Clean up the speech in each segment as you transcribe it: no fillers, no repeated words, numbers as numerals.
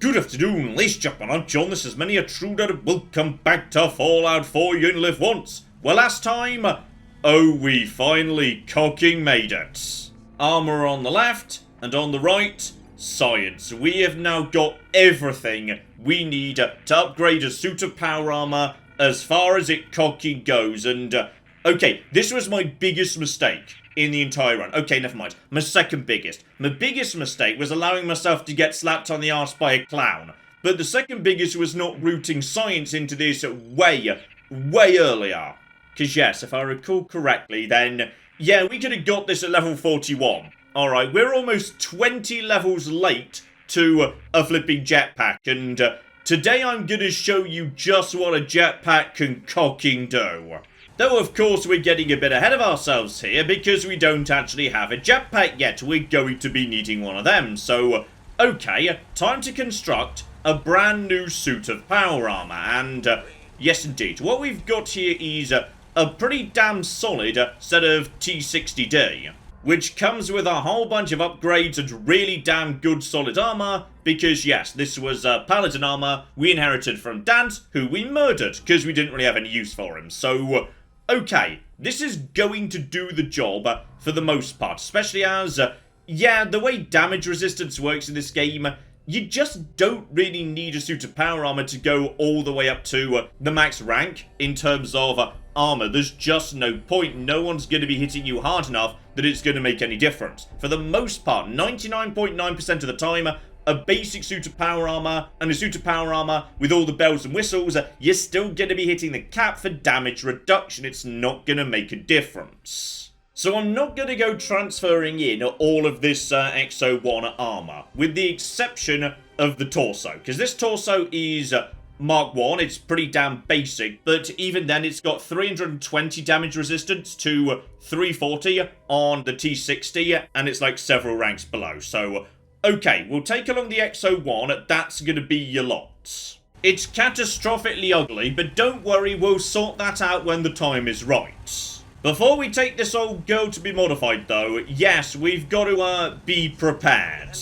Good afternoon, ladies and gentlemen, I'm John, this is Many a Truder. Welcome back to Fallout 4, You Only Live Once. Well, last time, we finally cocking made it. Armor on the left, and on the right, science. We have now got everything we need to upgrade a suit of power armor as far as it cocking goes, and, okay, this was my biggest mistake in the entire run. Okay, never mind. My second biggest. My biggest mistake was allowing myself to get slapped on the arse by a clown. But the second biggest was not rooting science into this way earlier. Because yes, if I recall correctly, then, yeah, we could have got this at level 41. Alright, we're almost 20 levels late to a flipping jetpack. And today I'm going to show you just what a jetpack can cocking do. Though, of course, we're getting a bit ahead of ourselves here because we don't actually have a jetpack yet. We're going to be needing one of them. So, okay, time to construct a brand new suit of power armor. And, yes, indeed, what we've got here is a pretty damn solid set of T60D, which comes with a whole bunch of upgrades and really damn good solid armor. Because, yes, this was paladin armor we inherited from Dant, who we murdered because we didn't really have any use for him. So, okay, this is going to do the job for the most part, especially as, yeah, the way damage resistance works in this game, you just don't really need a suit of power armor to go all the way up to the max rank in terms of armor. There's just no point. No one's going to be hitting you hard enough that it's going to make any difference. For the most part, 99.9% of the time, a basic suit of power armor and a suit of power armor with all the bells and whistles, you're still going to be hitting the cap for damage reduction. It's not going to make a difference. So I'm not going to go transferring in all of this XO1 armor, with the exception of the torso, because this torso is Mark 1, it's pretty damn basic, but even then it's got 320 damage resistance to 340 on the T60, and it's like several ranks below, so okay, we'll take along the XO1, that's going to be your lot. It's catastrophically ugly, but don't worry, we'll sort that out when the time is right. Before we take this old girl to be modified though, yes, we've got to be prepared.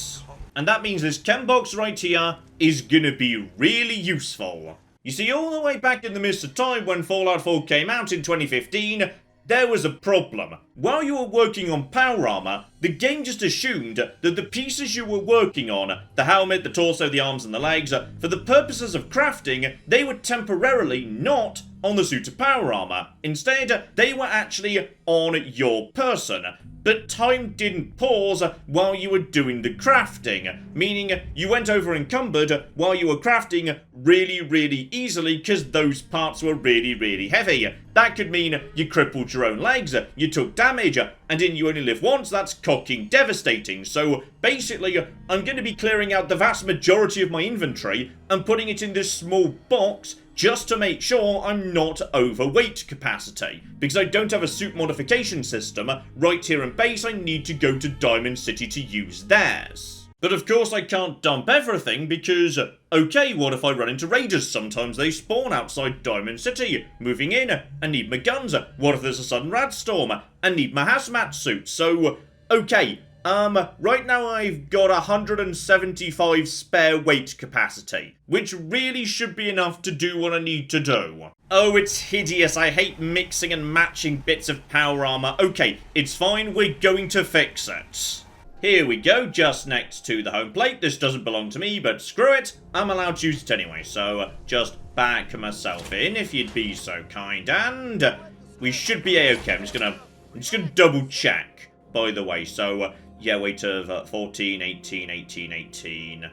And that means this chem box right here is going to be really useful. You see, all the way back in the mist of time when Fallout 4 came out in 2015, there was a problem. While you were working on power armor, the game just assumed that the pieces you were working on, the helmet, the torso, the arms and the legs, for the purposes of crafting, they were temporarily not on the suit of power armor. Instead, they were actually on your person. But time didn't pause while you were doing the crafting, meaning you went over encumbered while you were crafting really easily because those parts were really heavy. That could mean you crippled your own legs, you took damage, and in You Only Live Once, that's cocking devastating. So basically, I'm going to be clearing out the vast majority of my inventory and putting it in this small box just to make sure I'm not overweight capacity. Because I don't have a suit modification system right here in base, I need to go to Diamond City to use theirs. But of course I can't dump everything because, okay, what if I run into raiders? Sometimes they spawn outside Diamond City. Moving in, I need my guns. What if there's a sudden radstorm? I need my hazmat suit. So, okay, right now I've got 175 spare weight capacity, which really should be enough to do what I need to do. Oh, it's hideous. I hate mixing and matching bits of power armor. Okay, it's fine. We're going to fix it. Here we go, just next to the home plate. This doesn't belong to me, but screw it. I'm allowed to use it anyway, so just back myself in if you'd be so kind, and we should be a-okay. I'm just gonna double check, by the way. So yeah, weight of 14, 18, 18, 18.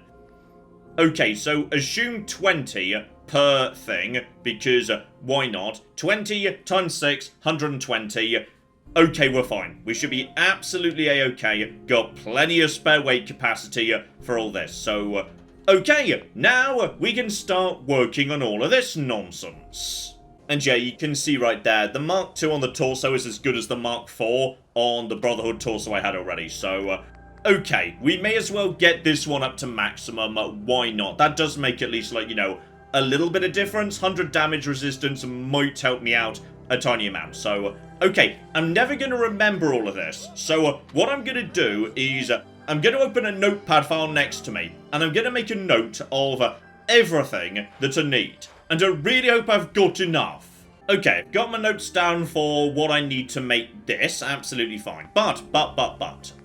Okay, so assume 20 per thing, because why not? 20 times 6, 120. Okay, we're fine. We should be absolutely a-okay. Got plenty of spare weight capacity for all this. So, okay, now we can start working on all of this nonsense. And yeah, you can see right there, the Mark II on the torso is as good as the Mark IV on the Brotherhood torso I had already. So, okay, we may as well get this one up to maximum. Why not? That does make at least, like, you know, a little bit of difference. 100 damage resistance might help me out a tiny amount. So, okay, I'm never going to remember all of this. So, what I'm going to do is I'm going to open a notepad file next to me, and I'm going to make a note of everything that I need. And I really hope I've got enough. Okay, I've got my notes down for what I need to make this, absolutely fine. But,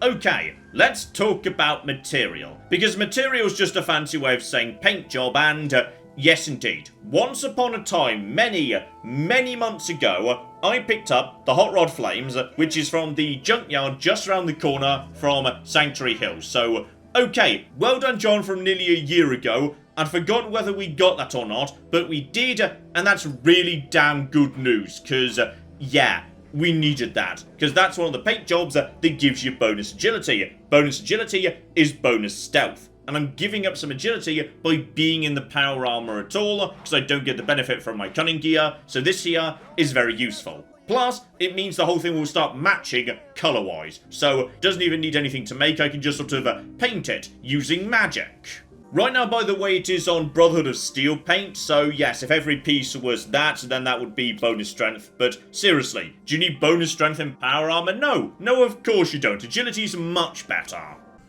okay, let's talk about material. Because material is just a fancy way of saying paint job, and yes indeed, once upon a time, many months ago, I picked up the Hot Rod Flames, which is from the junkyard just around the corner from Sanctuary Hills. So, okay, well done John from nearly a year ago. I'd forgotten whether we got that or not, but we did, and that's really damn good news, because, yeah, we needed that. Because that's one of the paint jobs that gives you bonus agility. Bonus agility is bonus stealth. And I'm giving up some agility by being in the power armor at all, because I don't get the benefit from my cunning gear, so this here is very useful. Plus, it means the whole thing will start matching colour-wise, so it doesn't even need anything to make, I can just sort of paint it using magic. Right now, by the way, it is on Brotherhood of Steel paint, so yes, if every piece was that, then that would be bonus strength. But seriously, do you need bonus strength in power armor? No, of course you don't. Agility's much better.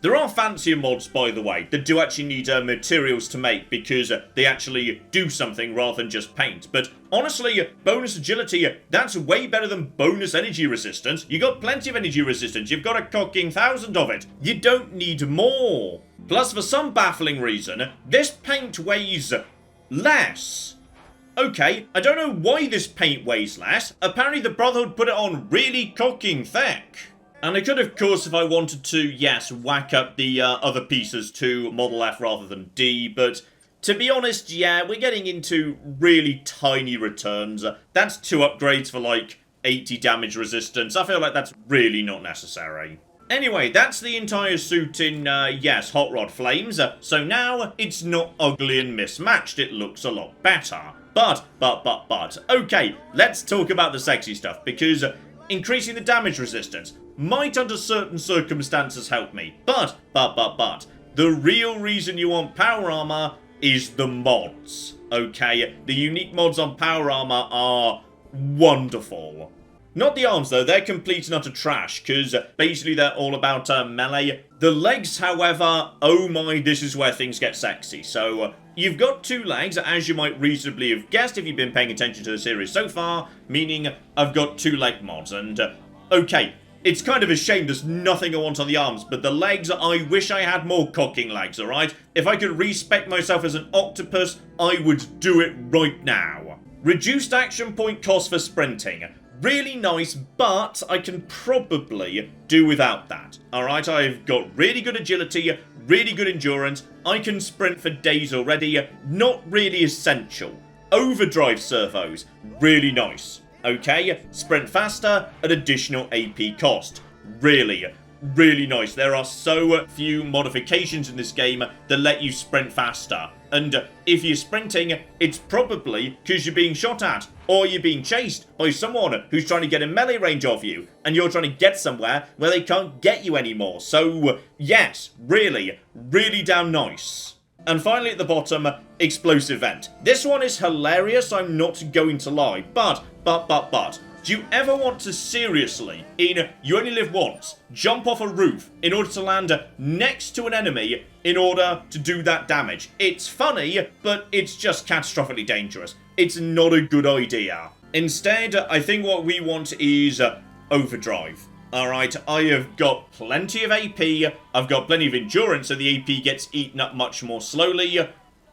There are fancier mods, by the way, that do actually need materials to make because they actually do something rather than just paint. But honestly, bonus agility, that's way better than bonus energy resistance. You got plenty of energy resistance. You've got a cocking 1,000 of it. You don't need more. Plus, for some baffling reason, this paint weighs less. Okay, I don't know why this paint weighs less. Apparently the Brotherhood put it on really cocking thick. And I could, of course, if I wanted to, yes, whack up the other pieces to Model F rather than D, but to be honest, yeah, we're getting into really tiny returns. That's 2 upgrades for, like, 80 damage resistance. I feel like that's really not necessary. Anyway, that's the entire suit in, yes, Hot Rod Flames. So now, it's not ugly and mismatched. It looks a lot better. But, okay, let's talk about the sexy stuff, because increasing the damage resistance might under certain circumstances help me. But, the real reason you want power armor is the mods, okay? The unique mods on power armor are wonderful. Not the arms, though. They're complete and utter trash, because basically they're all about melee. The legs, however, oh my, this is where things get sexy. So, you've got 2 legs, as you might reasonably have guessed if you've been paying attention to the series so far, meaning I've got 2 leg mods, and, okay, it's kind of a shame there's nothing I want on the arms, but the legs, I wish I had more cocking legs, alright? If I could respec myself as an octopus, I would do it right now. Reduced action point cost for sprinting. Really nice, but I can probably do without that. Alright, I've got really good agility, really good endurance. I can sprint for days already. Not really essential. Overdrive servos. Really nice. Okay, sprint faster at additional AP cost. Really nice. There are so few modifications in this game that let you sprint faster. And if you're sprinting, it's probably because you're being shot at, or you're being chased by someone who's trying to get in melee range of you, and you're trying to get somewhere where they can't get you anymore. So, yes, really damn nice. And finally at the bottom, explosive vent. This one is hilarious, I'm not going to lie, but, do you ever want to seriously, in You Only Live Once, jump off a roof in order to land next to an enemy in order to do that damage? It's funny, but it's just catastrophically dangerous. It's not a good idea. Instead, I think what we want is overdrive. Alright, I have got plenty of AP, I've got plenty of endurance, so the AP gets eaten up much more slowly.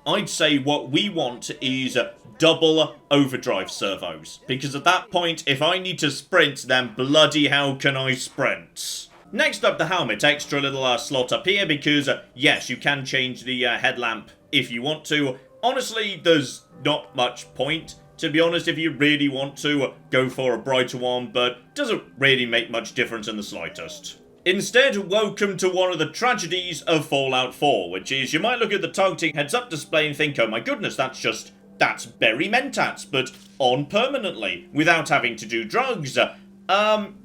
I'd say what we want is double overdrive servos. Because at that point, if I need to sprint, then bloody hell can I sprint. Next up, the helmet. Extra little slot up here because, yes, you can change the headlamp if you want to. Honestly, there's not much point. To be honest, if you really want to, go for a brighter one, but doesn't really make much difference in the slightest. Instead, welcome to one of the tragedies of Fallout 4, which is you might look at the targeting heads-up display and think, oh my goodness, that's Berry Mentats, but on permanently, without having to do drugs.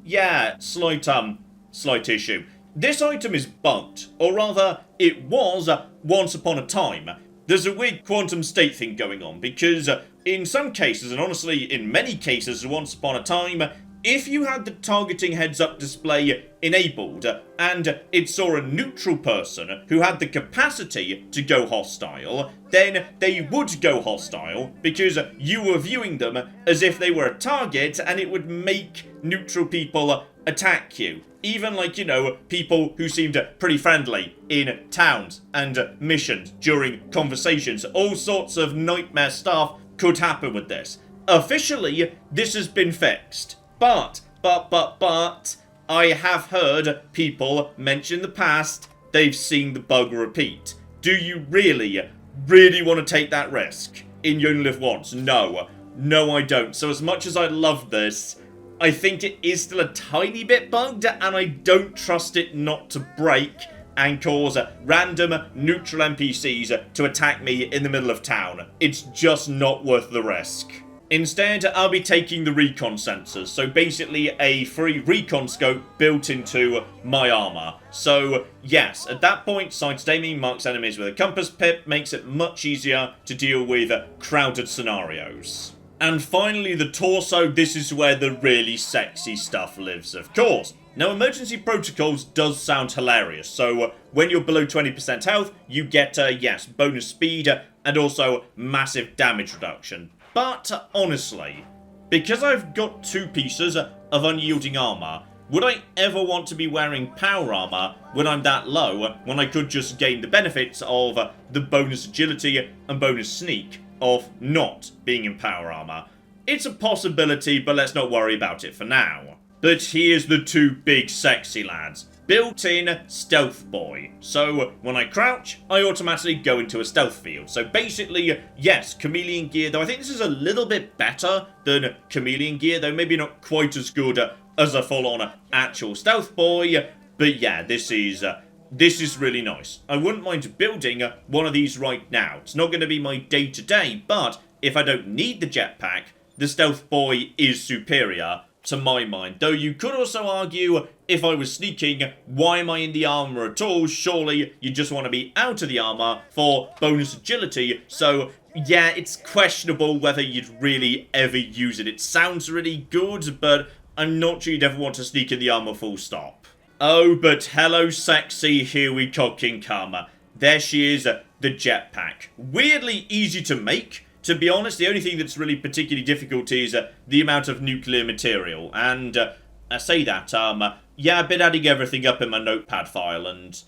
Yeah, slight issue. This item is bugged, or rather, it was once upon a time. There's a weird quantum state thing going on, because in some cases, and honestly in many cases once upon a time, if you had the targeting heads-up display enabled and it saw a neutral person who had the capacity to go hostile, then they would go hostile because you were viewing them as if they were a target, and it would make neutral people attack you. Even, like, you know, people who seemed pretty friendly in towns and missions during conversations. All sorts of nightmare stuff could happen with this. Officially, this has been fixed. But, I have heard people mention in the past they've seen the bug repeat. Do you really want to take that risk? In You Only Live Once? No. No, I don't. So as much as I love this, I think it is still a tiny bit bugged, and I don't trust it not to break and cause random neutral NPCs to attack me in the middle of town. It's just not worth the risk. Instead, I'll be taking the recon sensors, so basically a free recon scope built into my armor. So yes, at that point, sighted aiming marks enemies with a compass pip, makes it much easier to deal with crowded scenarios. And finally, the torso. This is where the really sexy stuff lives, of course. Now, emergency protocols does sound hilarious, so when you're below 20% health, you get, yes, bonus speed and also massive damage reduction. But, honestly, because I've got 2 pieces of unyielding armor, would I ever want to be wearing power armor when I'm that low, when I could just gain the benefits of the bonus agility and bonus sneak of not being in power armor? It's a possibility, but let's not worry about it for now. But here's the 2 big sexy lads. Built-in Stealth Boy. So when I crouch, I automatically go into a stealth field. So basically, yes, chameleon gear, though I think this is a little bit better than chameleon gear, though maybe not quite as good as a full-on actual Stealth Boy. But yeah, this is really nice. I wouldn't mind building one of these right now. It's not going to be my day-to-day, but if I don't need the jetpack, the Stealth Boy is superior to my mind. Though you could also argue, if I was sneaking, why am I in the armor at all? Surely you just want to be out of the armor for bonus agility. So yeah, it's questionable whether you'd really ever use it. It sounds really good, but I'm not sure you'd ever want to sneak in the armor full stop. Oh, but hello sexy, here we cocking come. There she is, the jetpack. Weirdly easy to make. To be honest, the only thing that's really particularly difficult is the amount of nuclear material. And I say that, yeah, I've been adding everything up in my notepad file, and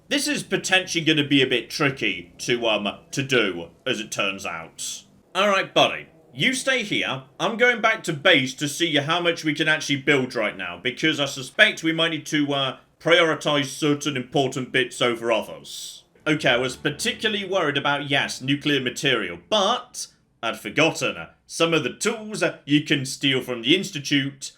this is potentially going to be a bit tricky to do, as it turns out. Alright, buddy. You stay here. I'm going back to base to see how much we can actually build right now, because I suspect we might need to prioritize certain important bits over others. Okay, I was particularly worried about, yes, nuclear material, but I'd forgotten some of the tools you can steal from the Institute.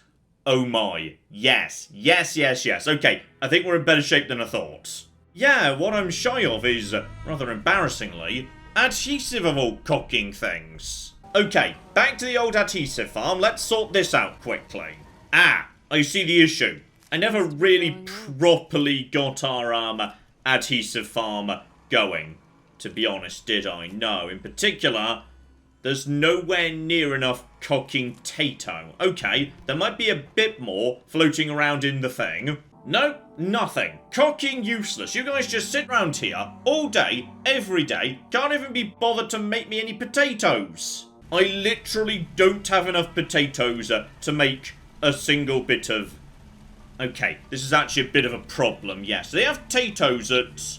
Oh my. Yes. Okay, I think we're in better shape than I thought. Yeah, what I'm shy of is, rather embarrassingly, adhesive of all cocking things. Okay, back to the old adhesive farm. Let's sort this out quickly. Ah, I see the issue. I never really properly got our adhesive farm going, to be honest, did I? No, in particular, there's nowhere near enough cocking tato. Okay, there might be a bit more floating around in the thing. No, nothing. Cocking useless. You guys just sit around here all day, every day, can't even be bothered to make me any potatoes. I literally don't have enough potatoes to make a single bit of... Okay, this is actually a bit of a problem, yes. They have potatoes at...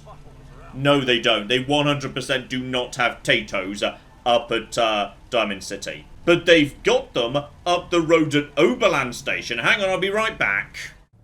No, they don't. They 100% do not have potatoes up at Diamond City. But they've got them up the road at Oberland Station. Hang on, I'll be right back.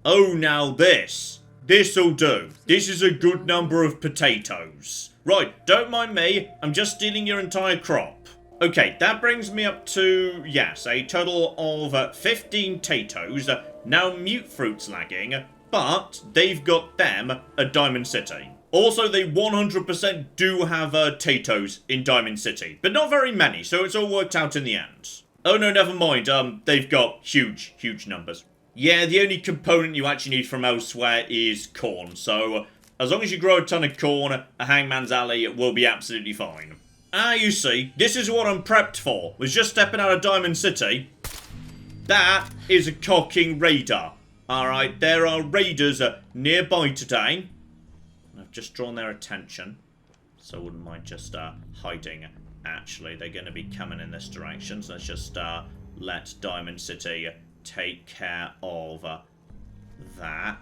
Oh, now this. This'll do. This is a good number of potatoes. Right, don't mind me. I'm just stealing your entire crop. Okay, that brings me up to, yes, a total of 15 potatoes. Now mute fruit's lagging, but they've got them at Diamond City. Also, they 100% do have potatoes in Diamond City, but not very many, so it's all worked out in the end. Oh no, never mind, they've got huge numbers. Yeah, the only component you actually need from elsewhere is corn, so as long as you grow a ton of corn, a Hangman's Alley will be absolutely fine. Ah, you see, this is what I'm prepped for. Was just stepping out of Diamond City. That is a cocking raider. Alright, there are raiders nearby today. I've just drawn their attention. So I wouldn't mind just hiding. Actually, they're going to be coming in this direction. So let's just let Diamond City take care of that.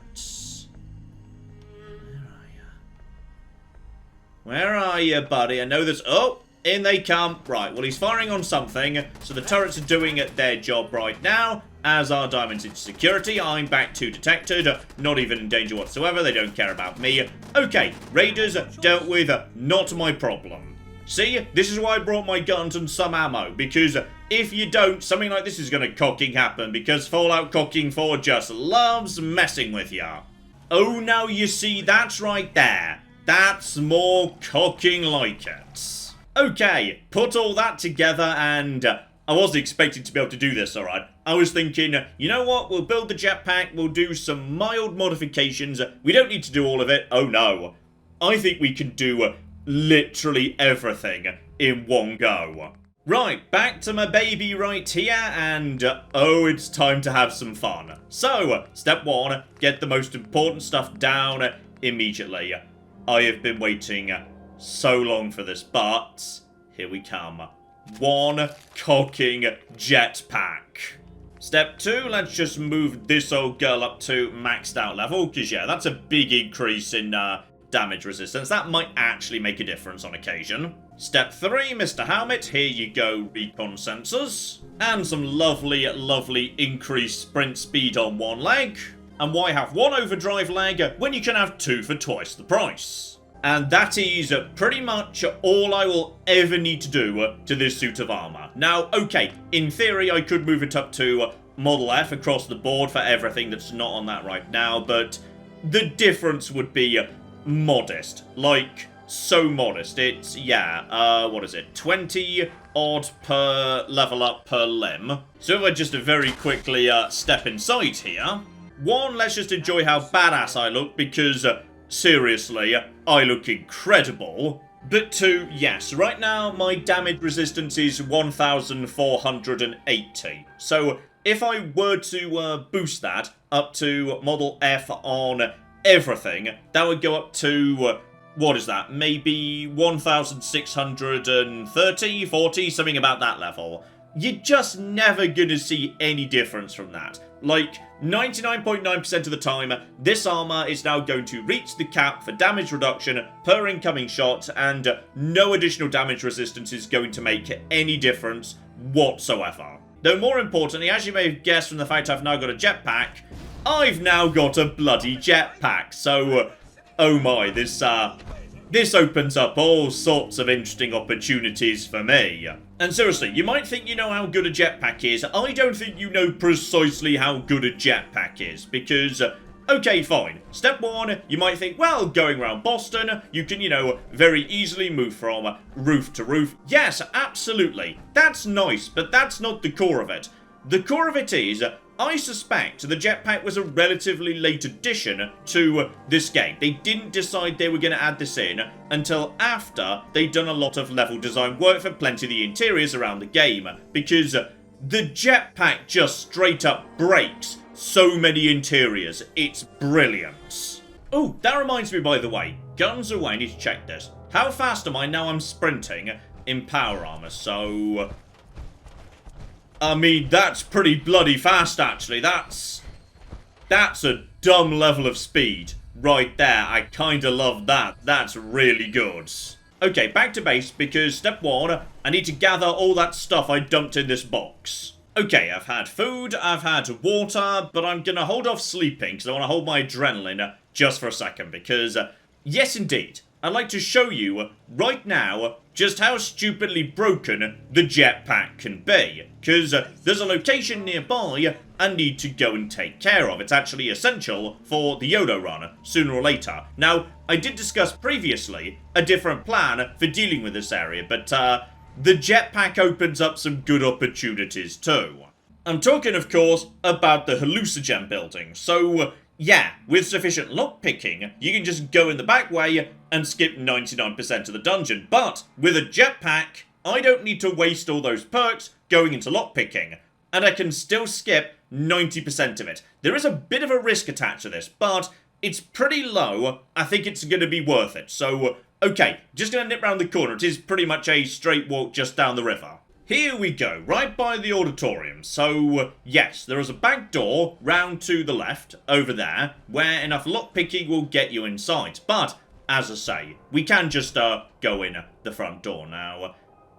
Where are you, buddy? I know there's... Oh! In they come. Right, well, he's firing on something. So the turrets are doing their job right now. As are Diamond City Security. I'm back to detected. Not even in danger whatsoever. They don't care about me. Okay, raiders dealt with. Not my problem. See, this is why I brought my guns and some ammo. Because if you don't, something like this is going to cocking happen. Because Fallout Cocking 4 just loves messing with ya. Oh, now you see, that's right there. That's more cocking like it. Okay, put all that together and I wasn't expecting to be able to do this, alright. I was thinking, you know what, we'll build the jetpack, we'll do some mild modifications. We don't need to do all of it. Oh no. I think we can do literally everything in one go. Right, back to my baby right here, and oh, it's time to have some fun. So, step one, get the most important stuff down immediately. I have been waiting so long for this, but here we come. One cocking jetpack. Step two, let's just move this old girl up to maxed out level, because yeah, that's a big increase in damage resistance. That might actually make a difference on occasion. Step 3, Mr. Helmet, here you go, recon sensors. And some lovely, lovely increased sprint speed on one leg. And why have one overdrive leg when you can have two for twice the price? And that is pretty much all I will ever need to do to this suit of armor. Now, okay, in theory I could move it up to Model F across the board for everything that's not on that right now, but the difference would be modest. Like, so modest. It's, yeah, what is it? 20 odd per level up per limb. So if I just very quickly step inside here. One, let's just enjoy how badass I look, because seriously, I look incredible. But two, yes, right now my damage resistance is 1,480. So if I were to boost that up to Model F on everything, that would go up to, what is that, maybe 1,630, 40, something about that level. You're just never gonna see any difference from that. Like, 99.9% of the time, this armor is now going to reach the cap for damage reduction per incoming shot, and no additional damage resistance is going to make any difference whatsoever. Though more importantly, as you may have guessed from the fact I've now got a jetpack, I've now got a bloody jetpack. So, oh my, this opens up all sorts of interesting opportunities for me. And seriously, you might think you know how good a jetpack is. I don't think you know precisely how good a jetpack is, because, okay, fine. Step one, you might think, well, going around Boston, you can, you know, very easily move from roof to roof. Yes, absolutely. That's nice, but that's not the core of it. The core of it is, I suspect the jetpack was a relatively late addition to this game. They didn't decide they were going to add this in until after they'd done a lot of level design work for plenty of the interiors around the game, because the jetpack just straight up breaks so many interiors. It's brilliant. Oh, that reminds me, by the way, guns away, I need to check this. How fast am I now I'm sprinting in power armor? So, I mean, that's pretty bloody fast, actually. That's a dumb level of speed right there. I kinda love that. That's really good. Okay, back to base, because step one, I need to gather all that stuff I dumped in this box. Okay, I've had food, I've had water, but I'm gonna hold off sleeping, because I want to hold my adrenaline just for a second, because, yes indeed, I'd like to show you, right now, just how stupidly broken the jetpack can be. Because there's a location nearby I need to go and take care of. It's actually essential for the YOLO run, sooner or later. Now, I did discuss previously a different plan for dealing with this area, but the jetpack opens up some good opportunities too. I'm talking, of course, about the hallucinogen building. So, yeah, with sufficient lockpicking, you can just go in the back way and skip 99% of the dungeon. But with a jetpack, I don't need to waste all those perks going into lockpicking. and I can still skip 90% of it. There is a bit of a risk attached to this, but it's pretty low. I think it's going to be worth it. So, okay, just going to nip round the corner. It is pretty much a straight walk just down the river. Here we go, right by the auditorium. So, yes, there is a back door round to the left, over there, where enough lockpicking will get you inside. But, as I say, we can just go in the front door. Now,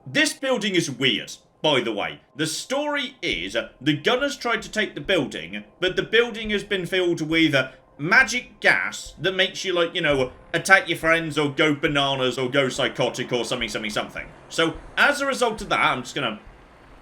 this building is weird, by the way. The story is, the gunners tried to take the building, but the building has been filled with magic gas that makes you, like, you know, attack your friends or go bananas or go psychotic or something. So, as a result of that, I'm just gonna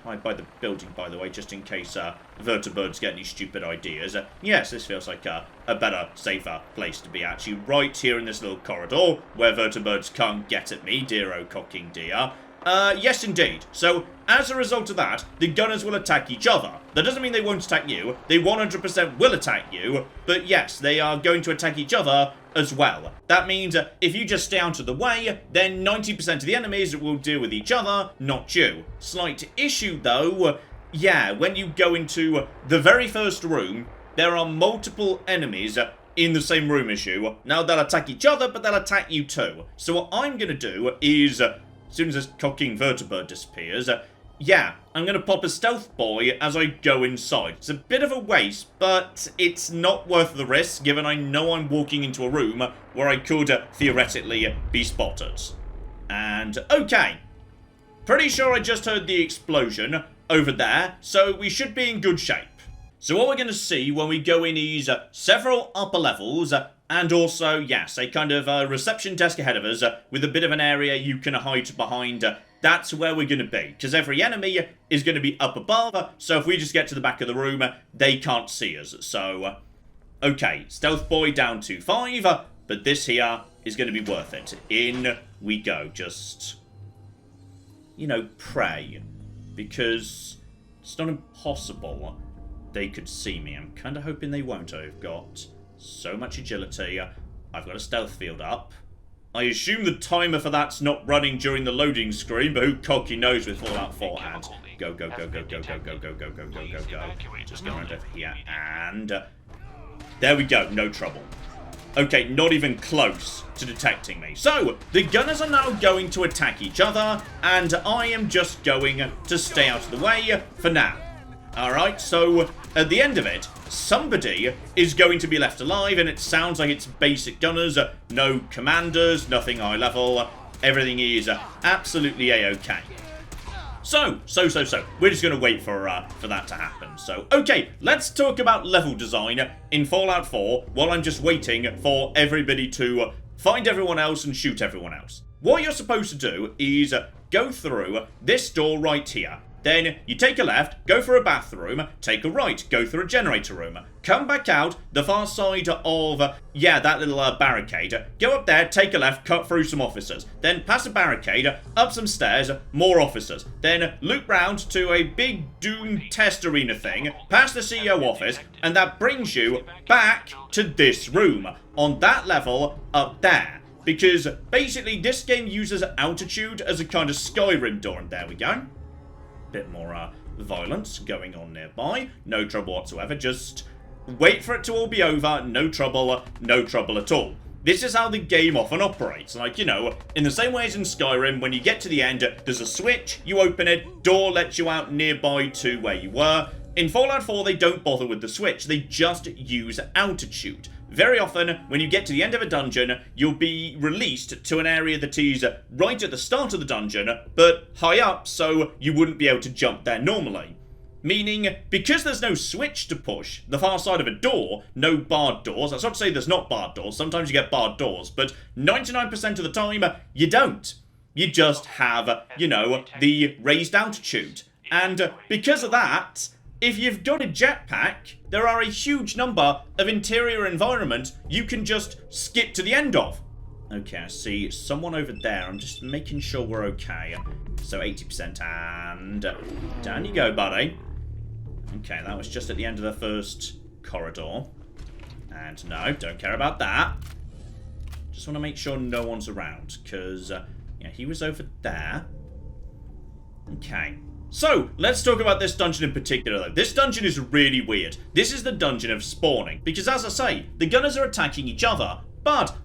hide by the building, by the way, just in case vertibirds get any stupid ideas. Yes, this feels like a better, safer place to be, actually, right here in this little corridor where vertibirds can't get at me, dear-o cocking dear. Yes, indeed. So, as a result of that, the gunners will attack each other. That doesn't mean they won't attack you. They 100% will attack you. But yes, they are going to attack each other as well. That means if you just stay out of the way, then 90% of the enemies will deal with each other, not you. Slight issue, though. Yeah, when you go into the very first room, there are multiple enemies in the same room as you. Now, they'll attack each other, but they'll attack you too. So what I'm going to do is, as soon as this cocking vertibird disappears, yeah, I'm going to pop a stealth boy as I go inside. It's a bit of a waste, but it's not worth the risk, given I know I'm walking into a room where I could theoretically be spotted. And, okay. Pretty sure I just heard the explosion over there, so we should be in good shape. So what we're going to see when we go in is several upper levels, and also, yes, a kind of reception desk ahead of us with a bit of an area you can hide behind. That's where we're going to be, because every enemy is going to be up above, so if we just get to the back of the room, they can't see us. So, okay, stealth boy down to 5, but this here is going to be worth it. In we go, just, you know, pray, because it's not impossible they could see me. I'm kind of hoping they won't. I've got so much agility. I've got a stealth field up. I assume the timer for that's not running during the loading screen, but who cocky knows with Fallout 4 ads. Go, go, go, go, go, go, go, go, go, go, go, go, go. Just go around over here, and there we go, no trouble. Okay, not even close to detecting me. So, the gunners are now going to attack each other, and I am just going to stay out of the way for now. Alright, so at the end of it, somebody is going to be left alive, and it sounds like it's basic gunners, no commanders, nothing high level, everything is absolutely a-okay. So, we're just going to wait for that to happen. So, okay, let's talk about level design in Fallout 4 while I'm just waiting for everybody to find everyone else and shoot everyone else. What you're supposed to do is go through this door right here. Then you take a left, go for a bathroom, take a right, go through a generator room, come back out the far side of, yeah, that little barricade, go up there, take a left, cut through some officers, then pass a barricade, up some stairs, more officers, then loop round to a big Doom test arena thing, past the CEO office, and that brings you back to this room, on that level up there. Because basically this game uses altitude as a kind of Skyrim door, and there we go. Bit more violence going on nearby. No trouble whatsoever. Just wait for it to all be over. No trouble at all. This is how the game often operates. Like, you know, in the same way as in Skyrim, when you get to the end, there's a switch, you open it, door lets you out nearby to where you were. In Fallout 4, they don't bother with the switch. They just use altitude. Very often, when you get to the end of a dungeon, you'll be released to an area that is right at the start of the dungeon, but high up, so you wouldn't be able to jump there normally. Meaning, because there's no switch to push, the far side of a door, no barred doors. That's not to say there's not barred doors. Sometimes you get barred doors, but 99% of the time, you don't. You just have, you know, the raised altitude. And because of that, if you've got a jetpack, there are a huge number of interior environments you can just skip to the end of. Okay, I see someone over there. I'm just making sure we're okay. So 80%, and down you go, buddy. Okay, that was just at the end of the first corridor. And no, don't care about that. Just want to make sure no one's around, because yeah, he was over there. Okay. So, let's talk about this dungeon in particular though. This dungeon is really weird. This is the dungeon of spawning. Because as I say, the gunners are attacking each other. But,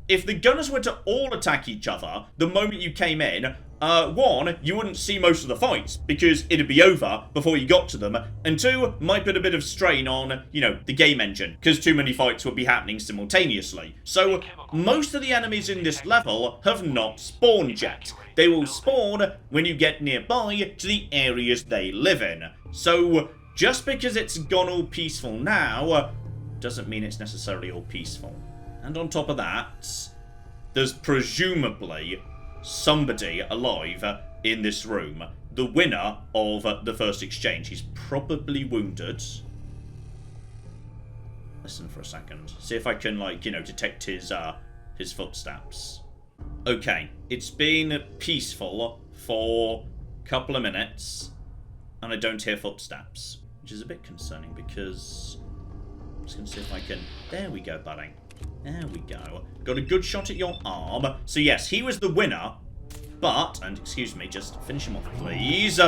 if the gunners were to all attack each other the moment you came in, one, you wouldn't see most of the fights, because it'd be over before you got to them, and two, might put a bit of strain on, you know, the game engine, because too many fights would be happening simultaneously. So, most of the enemies in this level have not spawned yet. They will spawn when you get nearby to the areas they live in. So, just because it's gone all peaceful now, doesn't mean it's necessarily all peaceful. And on top of that, there's presumably somebody alive in this room. The winner of the first exchange. He's probably wounded. Listen for a second. See if I can, like, you know, detect his footsteps. Okay, it's been peaceful for a couple of minutes, and I don't hear footsteps, which is a bit concerning because I'm just going to see if I can... There we go, buddy. There we go. Got a good shot at your arm. So yes, he was the winner, but, and excuse me, just finish him off, please.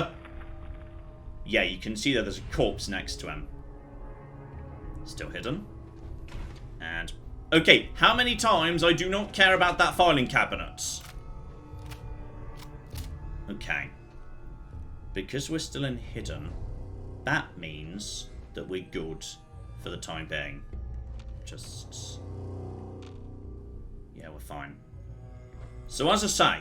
Yeah, you can see that there's a corpse next to him. Still hidden. And, okay, how many times I do not care about that filing cabinet? Okay. Because we're still in hidden, that means that we're good for the time being. Just... yeah, we're fine. So as I say,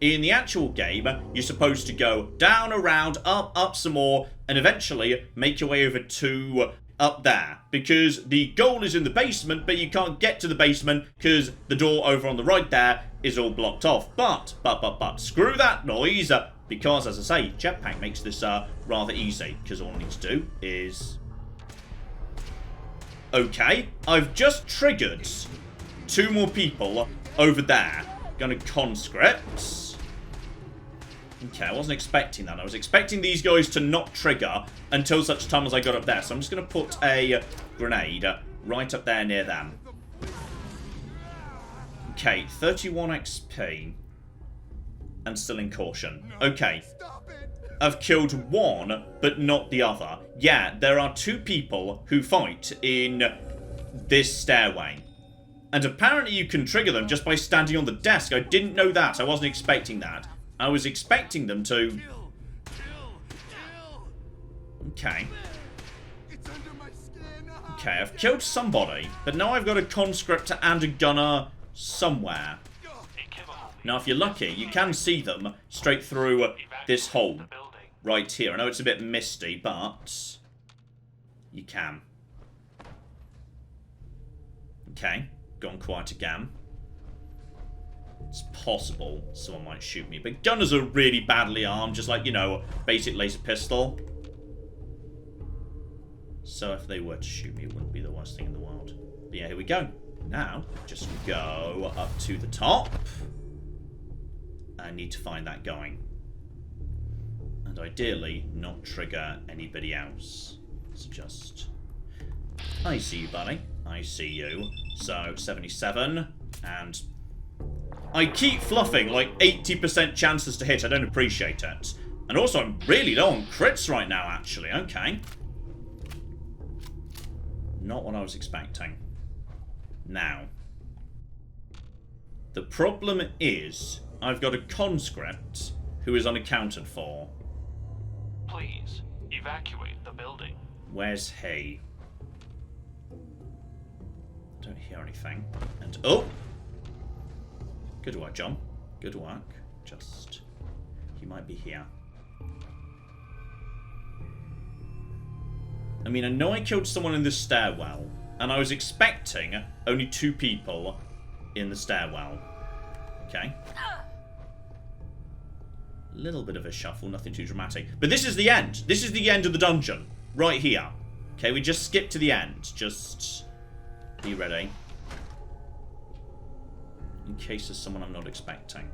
in the actual game, you're supposed to go down, around, up some more, and eventually make your way over to up there. Because the goal is in the basement, but you can't get to the basement because the door over on the right there is all blocked off. But, screw that noise, because as I say, jetpack makes this rather easy. Because all I need to do is... okay, I've just triggered 2 more people over there. Gonna conscript. Okay, I wasn't expecting that. I was expecting these guys to not trigger until such time as I got up there. So I'm just gonna put a grenade right up there near them. Okay, 31 XP. And still in caution. Okay. I've killed one, but not the other. Yeah, there are 2 people who fight in this stairway. And apparently you can trigger them just by standing on the desk. I didn't know that. I wasn't expecting that. I was expecting them to... okay. Okay, I've killed somebody, but now I've got a conscript and a gunner somewhere. Now, if you're lucky, you can see them straight through this hole right here. I know it's a bit misty, but you can. Okay, gone quiet again. It's possible someone might shoot me, but gunners are really badly armed, just like, you know, basic laser pistol. So if they were to shoot me, it wouldn't be the worst thing in the world. But yeah, here we go. Now, just go up to the top. I need to find that going. And ideally, not trigger anybody else. So just... I see you, buddy. I see you. So, 77. And... I keep fluffing like 80% chances to hit. I don't appreciate it. And also, I'm really low on crits right now, actually. Okay. Not what I was expecting. Now. The problem is, I've got a conscript who is unaccounted for. Please, evacuate the building. Where's he? Don't hear anything. And, oh! Good work, John. Good work. Just... he might be here. I mean, I know I killed someone in the stairwell, and I was expecting only 2 people in the stairwell. Okay. A little bit of a shuffle, nothing too dramatic. But this is the end. This is the end of the dungeon. Right here. Okay, we just skipped to the end. Just be ready. In case there's someone I'm not expecting.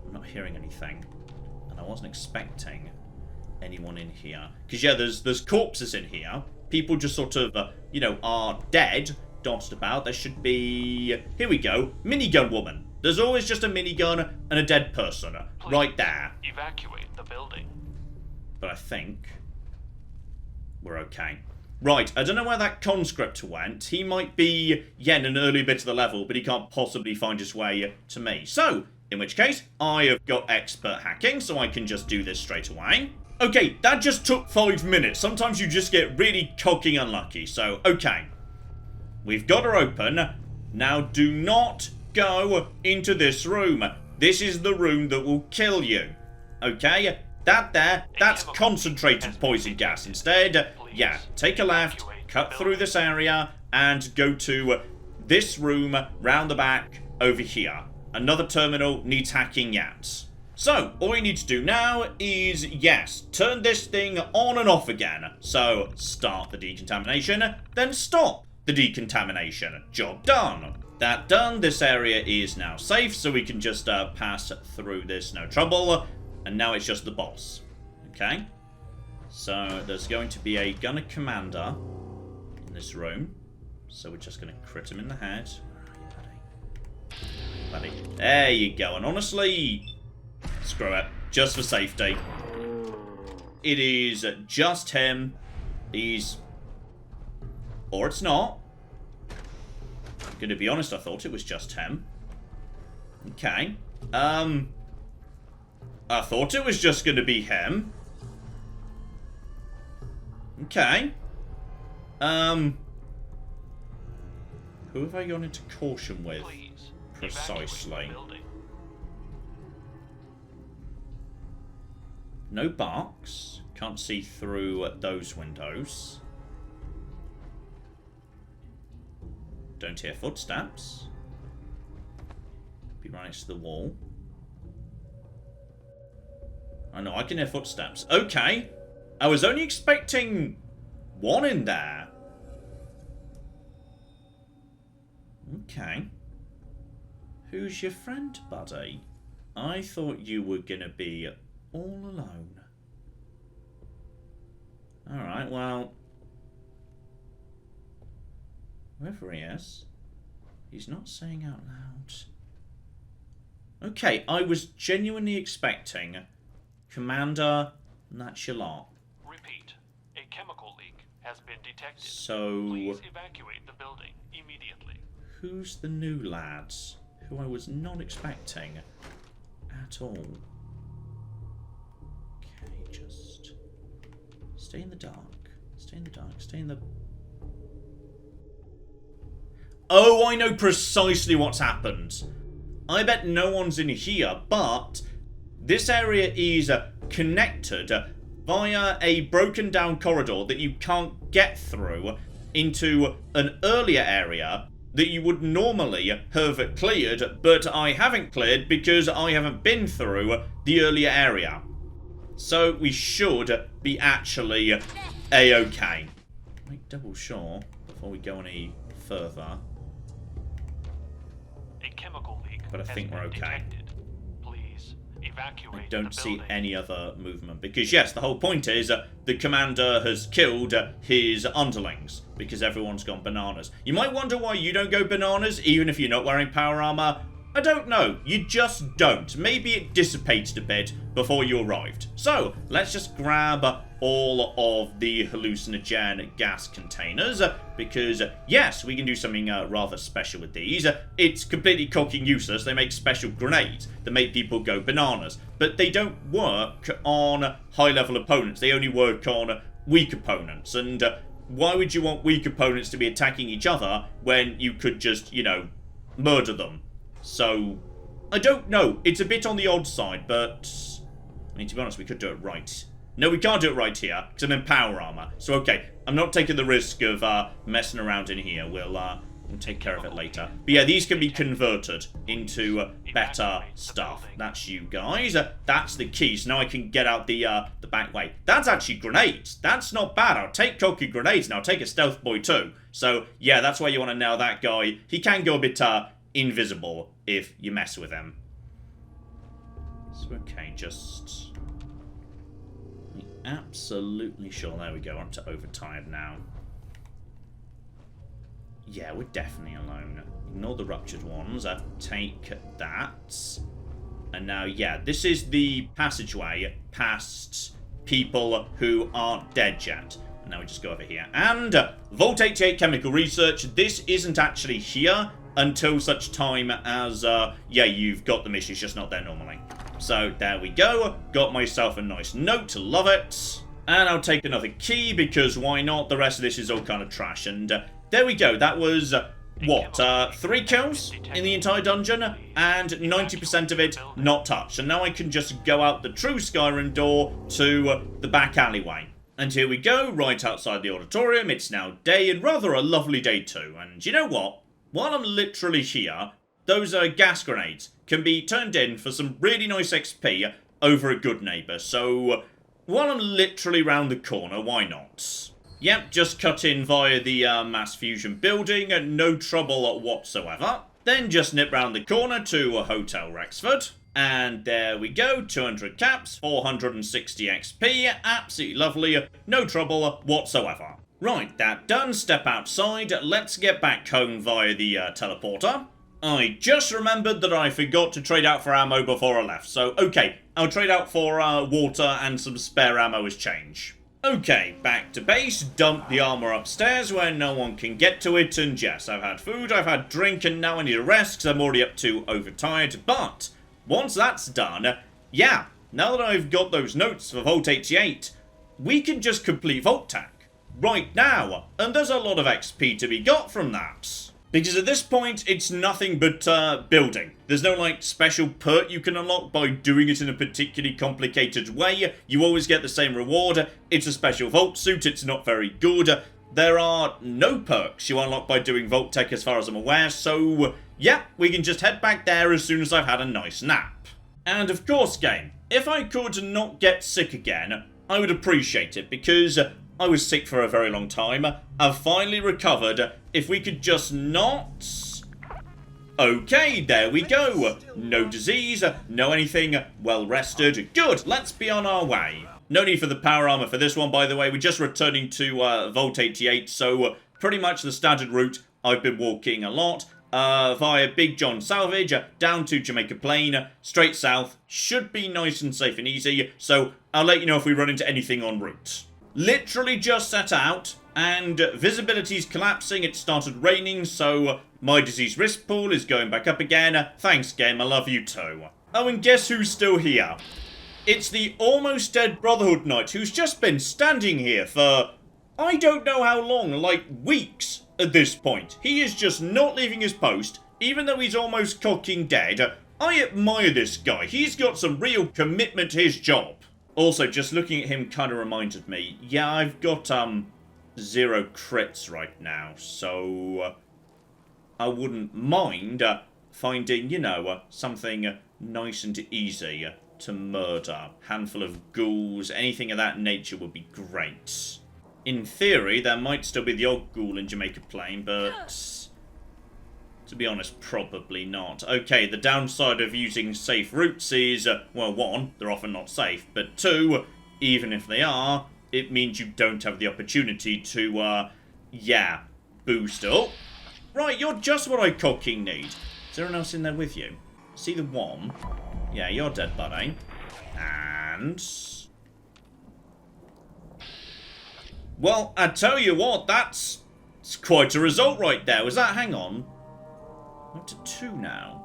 I'm not hearing anything. And I wasn't expecting anyone in here. Because, yeah, there's corpses in here. People just sort of, you know, are dead, dotted about. There should be... here we go. Minigun woman. There's always just a minigun and a dead person right there. Evacuate the building. But I think we're okay. Right, I don't know where that conscript went. He might be, yeah, in an early bit of the level, but he can't possibly find his way to me. So, in which case, I have got expert hacking, so I can just do this straight away. Okay, that just took 5 minutes. Sometimes you just get really cocky unlucky. So, okay. We've got her open. Now, do not go into this room. This is the room that will kill you. Okay? That's concentrated poison gas. Instead, yeah, take a left, cut through this area, and go to this room round the back over here. Another terminal needs hacking yet. So, all you need to do now is, yes, turn this thing on and off again. So, start the decontamination, then stop the decontamination. Job done. That done, this area is now safe, so we can just pass through this, no trouble. And now it's just the boss. Okay? So, there's going to be a gunner commander in this room. So, we're just going to crit him in the head. Where are you, buddy? Buddy. There you go. And honestly, screw it. Just for safety. It is just him. He's... Or it's not. I'm going to be honest, I thought it was just him. Okay. I thought it was just going to be him. Okay. Who have I gone into caution with? Please, precisely. No barks. Can't see through those windows. Don't hear footsteps. Be right next to the wall. I know, I can hear footsteps. Okay. I was only expecting one in there. Okay. Who's your friend, buddy? I thought you were gonna be all alone. Alright, well... Whoever he is, he's not saying out loud. Okay, I was genuinely expecting... Commander, that's your lot. Repeat. A chemical leak has been detected. So... Please evacuate the building immediately. Who's the new lads who I was not expecting at all? Okay, just... Stay in the dark. Stay in the dark. Stay in the... Oh, I know precisely what's happened. I bet no one's in here, but... This area is connected via a broken down corridor that you can't get through into an earlier area that you would normally have cleared, but I haven't cleared because I haven't been through the earlier area. So we should be actually a-okay. Make double sure before we go any further. A chemical leak But I think we're okay. detected. Evacuate I don't the see building. any other movement. Because, yes, the whole point is the commander has killed his underlings. Because everyone's gone bananas. You might wonder why you don't go bananas, even if you're not wearing power armor. I don't know. You just don't. Maybe it dissipated a bit before you arrived. So, let's just grab all of the hallucinogen gas containers. Because, yes, we can do something rather special with these. It's completely cocky useless. They make special grenades that make people go bananas. But they don't work on high-level opponents. They only work on weak opponents. And why would you want weak opponents to be attacking each other when you could just, you know, murder them? So, I don't know. It's a bit on the odd side, but... I mean, to be honest, we could do it right. No, we can't do it right here, because I'm in power armor. So, okay, I'm not taking the risk of messing around in here. We'll take care of it later. But yeah, these can be converted into better stuff. That's you guys. That's the key. So now I can get out the back way. That's actually grenades. That's not bad. I'll take cocky grenades, and I'll take a stealth boy too. So, yeah, that's why you want to nail that guy. He can go a bit... invisible if you mess with him. So, okay, just... Absolutely sure. There we go. I'm to overtired now. Yeah, we're definitely alone. Ignore the ruptured ones. Take that. And now, yeah, this is the passageway past people who aren't dead yet. And now we just go over here. And Vault 88 Chemical Research, this isn't actually here until such time as, yeah, you've got the mission, it's just not there normally. So, there we go. Got myself a nice note, love it. And I'll take another key, because why not? The rest of this is all kind of trash. And there we go, that was... what, 3 kills in the entire dungeon, and 90% of it not touched. And now I can just go out the true Skyrim door to the back alleyway. And here we go, right outside the auditorium. It's now day, and rather a lovely day too. And you know what? While I'm literally here, those gas grenades can be turned in for some really nice XP over a good neighbour. So, while I'm literally round the corner, why not? Yep, just cut in via the mass fusion building, and no trouble whatsoever. Then just nip round the corner to Hotel Rexford. And there we go, 200 caps, 460 XP, absolutely lovely, no trouble whatsoever. Right, that done, step outside, let's get back home via the teleporter. I just remembered that I forgot to trade out for ammo before I left, so okay, I'll trade out for water and some spare ammo as change. Okay, back to base, dump the armor upstairs where no one can get to it, and yes, I've had food, I've had drink, and now I need a rest because I'm already up to overtired, but once that's done, yeah, now that I've got those notes for Vault 88, we can just complete Vault Tech right now, and there's a lot of XP to be got from that. Because at this point, it's nothing but building. There's no, like, special perk you can unlock by doing it in a particularly complicated way. You always get the same reward. It's a special vault suit. It's not very good. There are no perks you unlock by doing Vault Tech as far as I'm aware. So, yeah, we can just head back there as soon as I've had a nice nap. And of course, game, if I could not get sick again, I would appreciate it, because I was sick for a very long time. I've finally recovered. If we could just not... Okay, there we go. No disease, no anything, well rested. Good, let's be on our way. No need for the power armor for this one, by the way. We're just returning to Vault 88, so pretty much the standard route. I've been walking a lot. Via Big John Salvage, down to Jamaica Plain, straight south. Should be nice and safe and easy, so I'll let you know if we run into anything en route. Literally just set out, and visibility's collapsing. It started raining, so my disease risk pool is going back up again. Thanks, game, I love you too. Oh, and guess who's still here? It's the almost dead Brotherhood Knight, who's just been standing here for I don't know how long, like weeks at this point. He is just not leaving his post, even though he's almost cocking dead. I admire this guy. He's got some real commitment to his job. Also, just looking at him kind of reminded me, yeah, I've got, 0 crits right now, so I wouldn't mind finding, you know, something nice and easy to murder. Handful of ghouls, anything of that nature would be great. In theory, there might still be the odd ghoul in Jamaica Plain, but to be honest, probably not. Okay, the downside of using safe routes is, well, 1, they're often not safe, but 2, even if they are, it means you don't have the opportunity to, yeah, boost up. Right, you're just what I cocking need. Is there anyone else in there with you? See the one? Yeah, you're dead, buddy. And... well, I tell you what, that's quite a result right there. Was that, hang on, up to 2 now.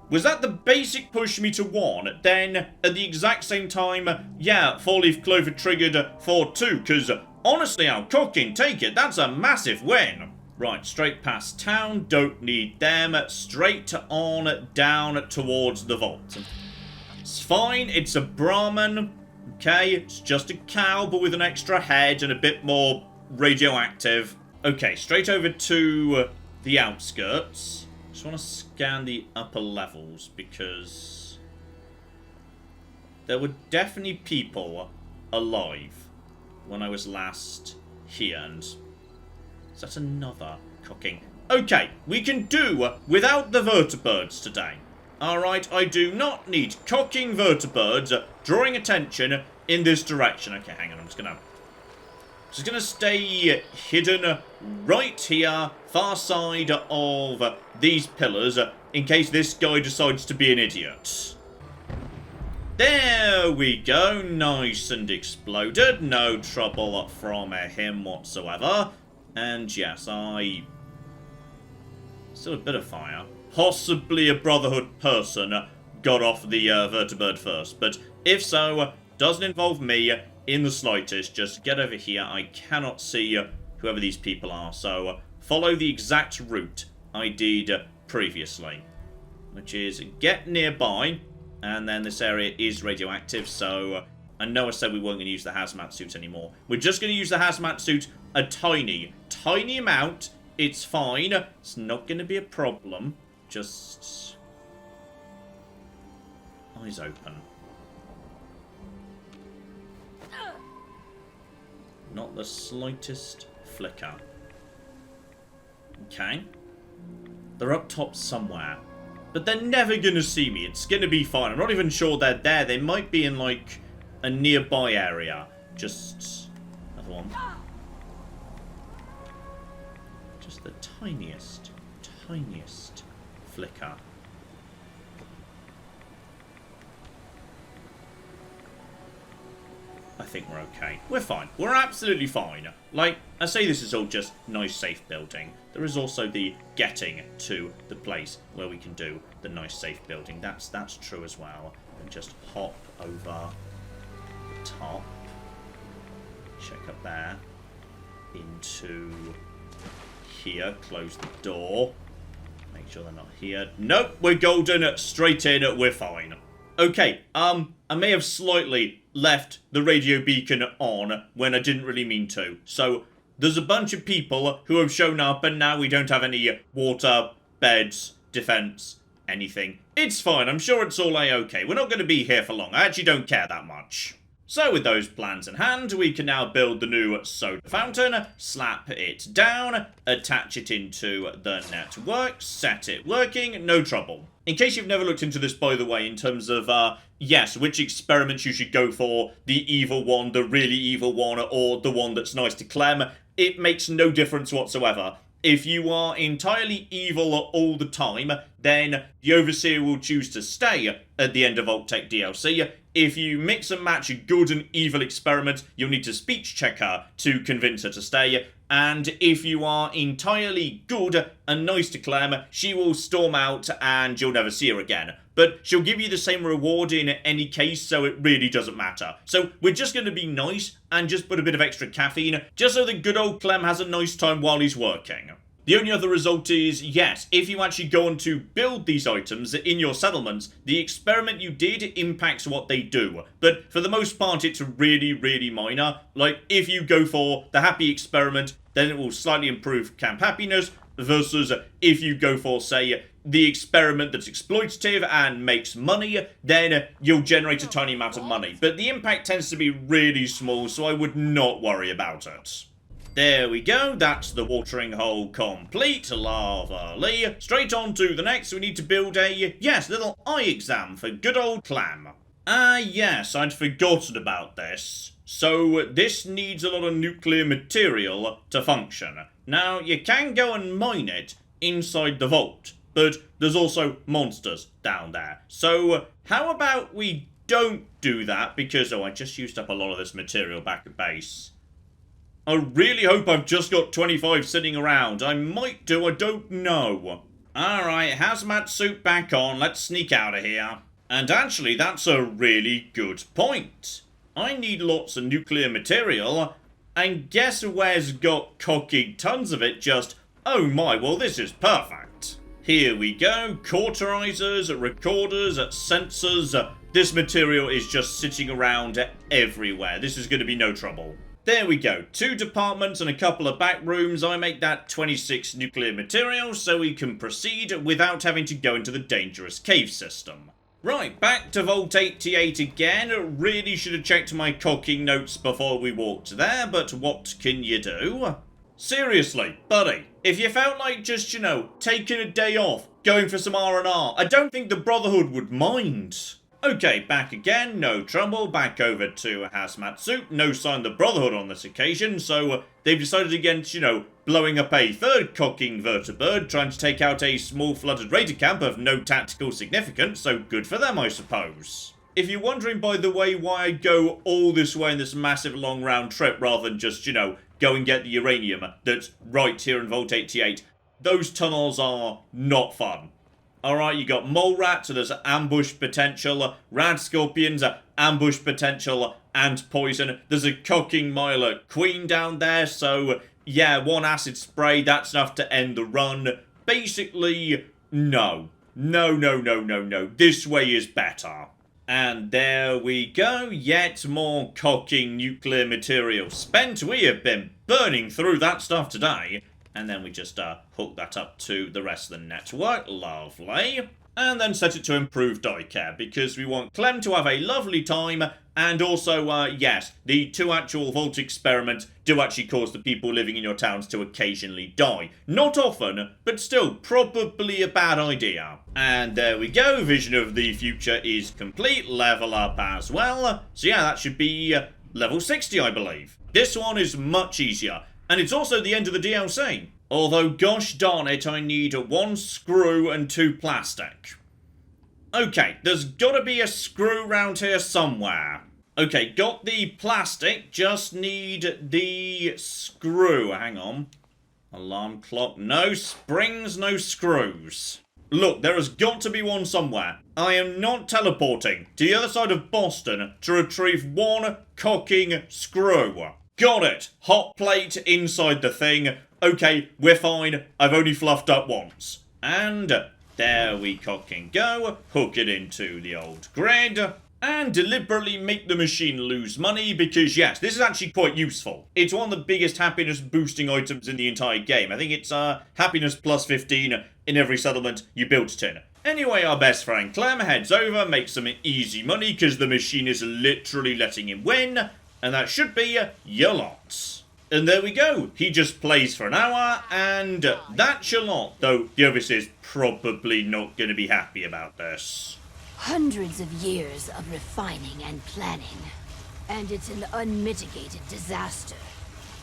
Was that the basic push me to 1? Then, at the exact same time, yeah, 4-leaf clover triggered for 2. Because, honestly, I'll cocking take it. That's a massive win. Right, straight past town. Don't need them. Straight on down towards the vault. It's fine. It's a Brahmin. Okay, it's just a cow, but with an extra head and a bit more radioactive. Okay, straight over to the outskirts. Just want to scan the upper levels because there were definitely people alive when I was last here. And is that another cocking? Okay, we can do without the vertibirds today. Alright, I do not need cocking vertibirds drawing attention in this direction. Okay, hang on, I'm just gonna So it's going to stay hidden right here, far side of these pillars, in case this guy decides to be an idiot. There we go, nice and exploded, no trouble from him whatsoever. And yes, still a bit of fire. Possibly a Brotherhood person got off the vertibird first, but if so, doesn't involve me in the slightest. Just get over here. I cannot see whoever these people are, so follow the exact route I did previously, which is get nearby, and then this area is radioactive, so I know I said we weren't going to use the hazmat suit anymore. We're just going to use the hazmat suit a tiny amount. It's fine. It's not going to be a problem. Just eyes open. Not the slightest flicker. Okay. They're up top somewhere. But they're never going to see me. It's going to be fine. I'm not even sure they're there. They might be in, like, a nearby area. Just another one. Just the tiniest flicker. I think we're okay. We're fine. We're absolutely fine. Like, I say this is all just nice, safe building. There is also the getting to the place where we can do the nice, safe building. That's true as well. And just hop over the top. Check up there. Into here. Close the door. Make sure they're not here. Nope, we're golden. Straight in. We're fine. Okay, I may have slightly left the radio beacon on when I didn't really mean to. So, there's a bunch of people who have shown up and now we don't have any water, beds, defense, anything. It's fine, I'm sure it's all a-okay. We're not going to be here for long. I actually don't care that much. So with those plans in hand, we can now build the new soda fountain, slap it down, attach it into the network, set it working, no trouble. In case you've never looked into this, by the way, in terms of, yes, which experiments you should go for, the evil one, the really evil one, or the one that's nice to Clem, it makes no difference whatsoever. If you are entirely evil all the time, then the Overseer will choose to stay at the end of Alt-Tech DLC. If you mix and match a good and evil experiment, you'll need to speech check her to convince her to stay. And if you are entirely good and nice to Clem, she will storm out and you'll never see her again. But she'll give you the same reward in any case, so it really doesn't matter. So we're just going to be nice and just put a bit of extra caffeine, just so the good old Clem has a nice time while he's working. The only other result is, yes, if you actually go on to build these items in your settlements, the experiment you did impacts what they do. But for the most part, it's really, really minor. Like, if you go for the happy experiment, then it will slightly improve camp happiness, versus if you go for, say, the experiment that's exploitative and makes money, then you'll generate a tiny amount of money. But the impact tends to be really small, so I would not worry about it. There we go, that's the watering hole complete, lovely. Straight on to the next, we need to build a, yes, little eye exam for good old Clam. Yes, I'd forgotten about this. So, this needs a lot of nuclear material to function. Now, you can go and mine it inside the vault, but there's also monsters down there. So, how about we don't do that, because, I just used up a lot of this material back at base. I really hope I've just got 25 sitting around. I might do, I don't know. Alright, hazmat suit back on, let's sneak out of here. And actually, that's a really good point. I need lots of nuclear material, and guess where's got cocking tons of it just, oh my, well this is perfect. Here we go, cauterizers, recorders, sensors. This material is just sitting around everywhere. This is going to be no trouble. There we go, 2 departments and a couple of back rooms. I make that 26 nuclear material so we can proceed without having to go into the dangerous cave system. Right, back to Vault 88 again. Really should have checked my cocking notes before we walked there, but what can you do? Seriously, buddy, if you felt like just, taking a day off, going for some R&R, I don't think the Brotherhood would mind. Okay, back again, no trouble, back over to hazmat suit, no sign of the Brotherhood on this occasion, so they've decided against, blowing up a third cocking vertibird, trying to take out a small flooded raider camp of no tactical significance, so good for them, I suppose. If you're wondering, by the way, why I go all this way in this massive long round trip rather than just, go and get the uranium that's right here in Vault 88, those tunnels are not fun. Alright, you got mole rats, so there's ambush potential, rad scorpions, ambush potential, and poison. There's a cocking miler queen down there, so yeah, one acid spray, that's enough to end the run. Basically, no. No. This way is better. And there we go, yet more cocking nuclear material spent. We have been burning through that stuff today. And then we just hook that up to the rest of the network. Lovely. And then set it to improve die care, because we want Clem to have a lovely time. And also, yes, the 2 actual Vault experiments do actually cause the people living in your towns to occasionally die. Not often, but still probably a bad idea. And there we go, vision of the future is complete, level up as well. So yeah, that should be level 60, I believe. This one is much easier. And it's also the end of the DLC. Although, gosh darn it, I need 1 screw and 2 plastic. Okay, there's gotta be a screw round here somewhere. Okay, got the plastic, just need the screw. Hang on. Alarm clock. No springs, no screws. Look, there has got to be one somewhere. I am not teleporting to the other side of Boston to retrieve 1 cocking screw. Got it! Hot plate inside the thing. Okay, we're fine. I've only fluffed up once. And there we cocking go. Hook it into the old grid. And deliberately make the machine lose money because, yes, this is actually quite useful. It's one of the biggest happiness boosting items in the entire game. I think it's happiness plus 15 in every settlement you built it in. Anyway, our best friend Clem heads over, makes some easy money because the machine is literally letting him win. And that should be your lot. And there we go. He just plays for an hour, and that's your lot. Though the overseer's probably not going to be happy about this. Hundreds of years of refining and planning. And it's an unmitigated disaster.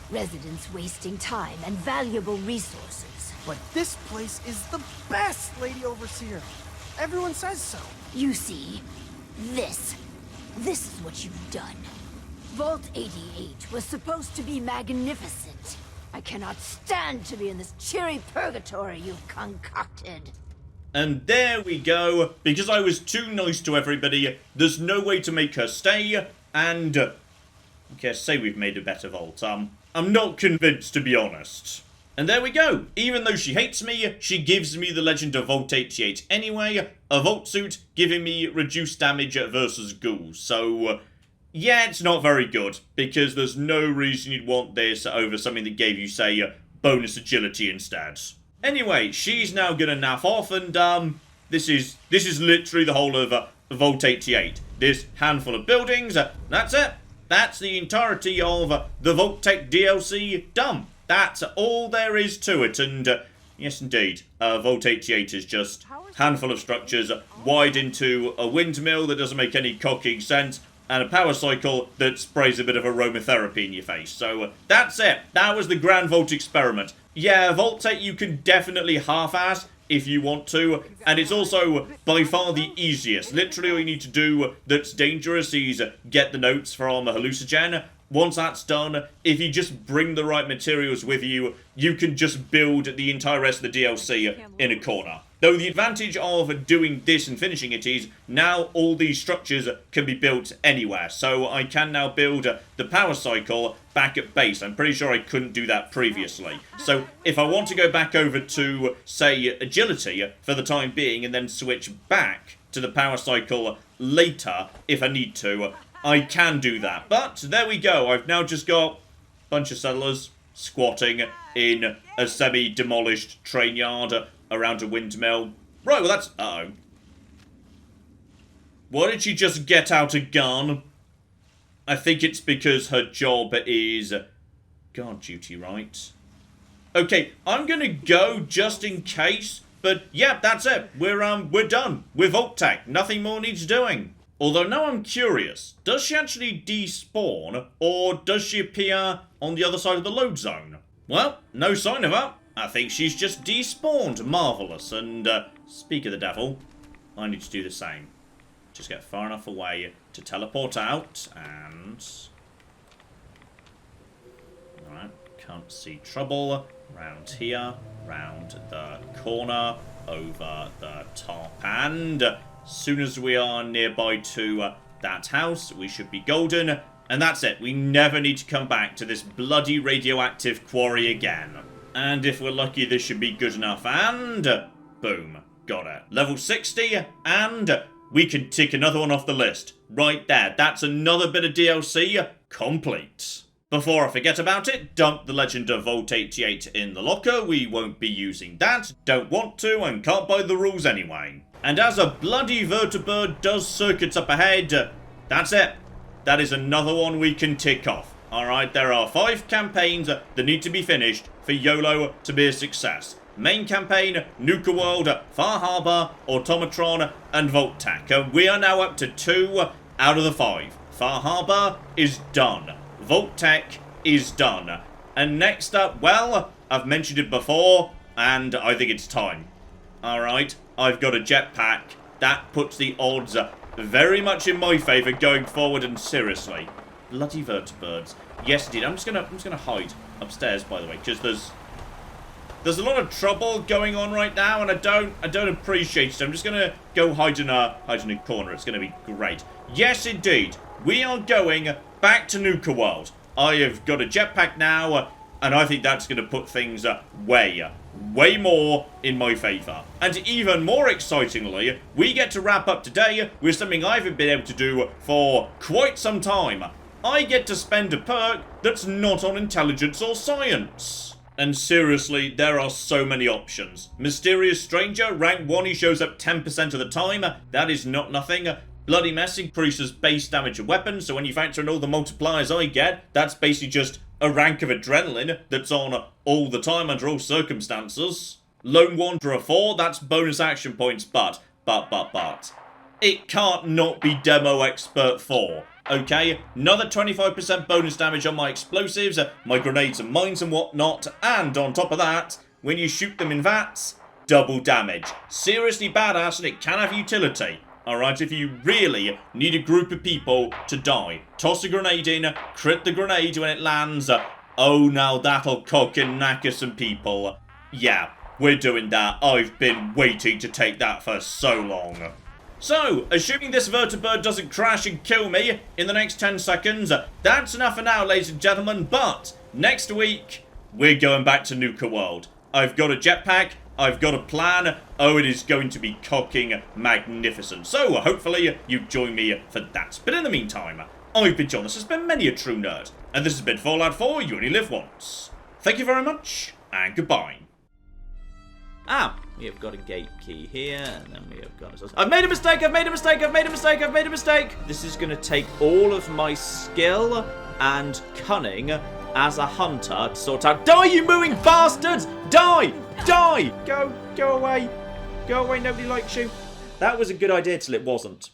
Residents wasting time and valuable resources. But this place is the best, Lady Overseer. Everyone says so. You see, this is what you've done. Vault 88 was supposed to be magnificent. I cannot stand to be in this cheery purgatory you've concocted. And there we go. Because I was too nice to everybody, there's no way to make her stay. And, okay, say we've made a better vault. I'm not convinced, to be honest. And there we go. Even though she hates me, she gives me the Legend of Vault 88 anyway. A Vault suit giving me reduced damage versus ghouls. So, yeah, it's not very good. Because there's no reason you'd want this over something that gave you, say, bonus agility instead. Anyway, she's now gonna naff off, and this is literally the whole of Vault 88. This handful of buildings, that's it. That's the entirety of the Vault Tech DLC done. That's all there is to it, and yes indeed, Vault 88 is just a handful of structures wide into a windmill that doesn't make any cocking sense, and a power cycle that sprays a bit of aromatherapy in your face. So that's it. That was the Grand Vault experiment. Yeah, Vault Tech you can definitely half-ass if you want to, and it's also by far the easiest. Literally all you need to do that's dangerous is get the notes from a hallucinogen. Once that's done, if you just bring the right materials with you, you can just build the entire rest of the DLC in a corner. Though the advantage of doing this and finishing it is, now all these structures can be built anywhere. So I can now build the power cycle back at base. I'm pretty sure I couldn't do that previously. So if I want to go back over to, say, agility for the time being and then switch back to the power cycle later if I need to, I can do that. But there we go. I've now just got a bunch of settlers squatting in a semi-demolished train yard around a windmill. Right, well that's... Uh-oh. Why did she just get out a gun? I think it's because her job is guard duty, right? Okay, I'm gonna go just in case, but yeah, that's it. We're done. We're Vault Tech. Nothing more needs doing. Although now I'm curious, does she actually despawn, or does she appear on the other side of the load zone? Well, no sign of her. I think she's just despawned. Marvellous. And, speak of the devil, I need to do the same. Just get far enough away to teleport out, and... Alright, can't see trouble. Round here, round the corner, over the top, and... as soon as we are nearby to that house, we should be golden. And that's it. We never need to come back to this bloody radioactive quarry again. And if we're lucky, this should be good enough. And boom. Got it. Level 60. And we can tick another one off the list. Right there. That's another bit of DLC complete. Before I forget about it, dump the Legend of Vault 88 in the locker. We won't be using that. Don't want to and can't by the rules anyway. And as a bloody vertibird does circuits up ahead, that's it. That is another one we can tick off. Alright, there are 5 campaigns that need to be finished for YOLO to be a success. Main campaign, Nuka World, Far Harbor, Automatron, and Vault Tech. And we are now up to 2 out of the 5. Far Harbor is done. Vault Tech is done. And next up, well, I've mentioned it before, and I think it's time. Alright, I've got a jetpack. That puts the odds very much in my favour going forward, and seriously. Bloody vertibirds. Yes, indeed. I'm just gonna hide upstairs, by the way, because there's a lot of trouble going on right now, and I don't appreciate it. I'm just gonna go hide in a corner. It's gonna be great. Yes, indeed. We are going back to Nuka World. I have got a jetpack now, and I think that's gonna put things way more in my favour. And even more excitingly, we get to wrap up today with something I haven't been able to do for quite some time. I get to spend a perk that's not on intelligence or science. And seriously, there are so many options. Mysterious Stranger, rank 1, he shows up 10% of the time. That is not nothing. Bloody Mess increases base damage of weapons, so when you factor in all the multipliers I get, that's basically just a rank of adrenaline that's on all the time under all circumstances. Lone Wanderer 4, that's bonus action points, but. It can't not be Demo Expert 4, okay? Another 25% bonus damage on my explosives, my grenades and mines and whatnot, and on top of that, when you shoot them in VATS, double damage. Seriously badass, and it can have utility. Alright, if you really need a group of people to die, toss a grenade in, crit the grenade when it lands. Oh, now that'll cock and knacker some people. Yeah, we're doing that. I've been waiting to take that for so long. So, assuming this vertibird doesn't crash and kill me in the next 10 seconds, that's enough for now, ladies and gentlemen. But next week, we're going back to Nuka World. I've got a jetpack. I've got a plan. Oh, it is going to be cocking magnificent. So, hopefully, you join me for that. But in the meantime, I've been John. This has been Many a True Nerd. And this has been Fallout 4, You Only Live Once. Thank you very much, and goodbye. We have got a gate key here, and then we have got... I've made a mistake! I've made a mistake! I've made a mistake! I've made a mistake! This is going to take all of my skill and cunning as a hunter to sort out... Die, you mooing bastards! Die! Die! Go away. Go away, nobody likes you. That was a good idea till it wasn't.